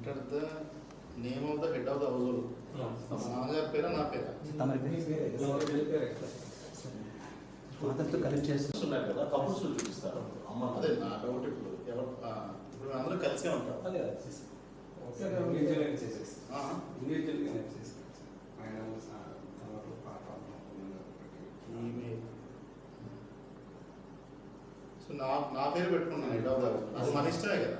Enter the name of the head of the household. నాన్నగారి పేరా నా పేరా? ఫాదర్తో connect చేస్తున్నారు కదా, కపుల్స్ చూపిస్తారు. అదే నా డౌట్. ఇప్పుడు ఇప్పుడు అందరూ కలిసే ఉంటాం. సో నా పేరు పెట్టుకున్నాను హెడ్ ఆఫ్ ద హౌస్. అది మన ఇష్టమే కదా.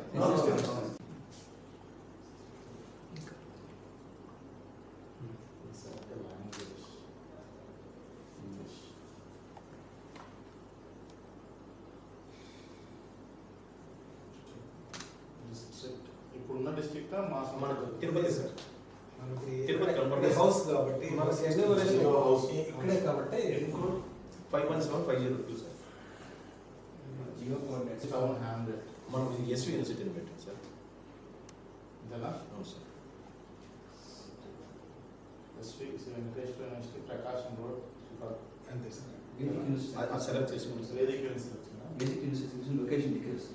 ఇప్పుడున్న డిస్ట్రిక్ట్ మనకు తిరుపతి సార్, తిరుపతి హౌస్ కాబట్టి ఇక్కడే కాబట్టి 517502 sir. Jio coordinates town hand మనం ఎస్వి యూనివర్సిటీని పెట్టాం సార్. ఇదేనా? అవును సార్. ఎస్వి వెంకటేశ్వర యూనివర్సిటీ, ప్రకాశం రోడ్, అంతే సార్. అది సెలెక్ట్ చేసుకుంటాం సార్. వేదిక university basic university location decrease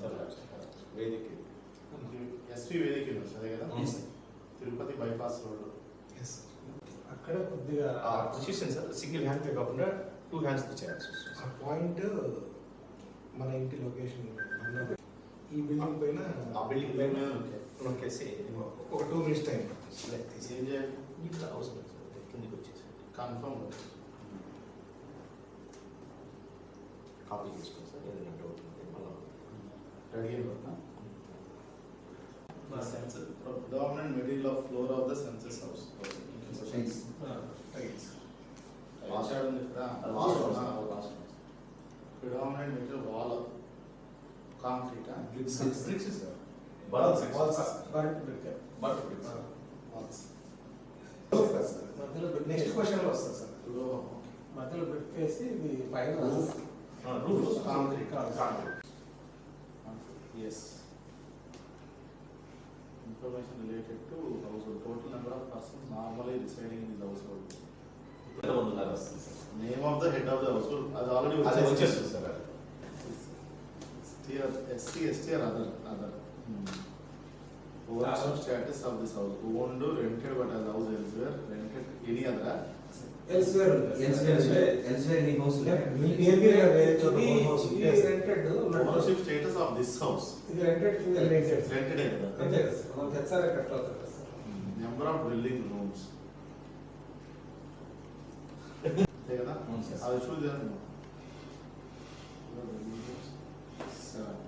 sir వేదిక ఎస్వి వేదిక యూనివర్సిటీ అదే కదా? Tirupati bypass road. అక్కడ కొద్దిగా position sir single hand pay కాకుండా 2 హ్యాండ్స్ చేయాల్సి వస్తుంది. ఆ పాయింట్ మన ఇంటి లొకేషన్ ఈ బిల్డింగ్ పైన ఆ బిల్డింగ్ పైన నొక్కేసి ఒక 2 minutes టైం ఏం చేయాలి? ఇక్కడ అవసరం సార్, కిందికి వచ్చేసి కన్ఫర్మ్ కాపీ చేసుకోండి సార్. ఏదైనా డౌట్ ఉంటే మళ్ళీ రెడీ అయిపోతున్నా. Predominant middle of floor of the census house. Predominant middle wall of concrete. bricks sir. Walls. Next question లో వస్తుంది సార్. మధ్యలో బ్రిక్ వేసి ఇది పైన Roof Concrete. Yes. Information related to household. Total number of persons normally residing in the household. Name of the head of the household. As already వచ్చేస్తుంది sir. SC or other. Ownership status of this house. Owned, rented, but as house elsewhere, rented any other. Elsewhere elsewhere నీ house మీ పేరు మీద వేరే చోట house rented Ownership status of this house. ఇది rented Rented ఏ కదా? అంతే కదా సార్. మనం తెచ్చారే కట్టాలి కదా sir. Number of dwelling rooms. అంతే కదా? అవును సార్. అది చూద్దాం. 7.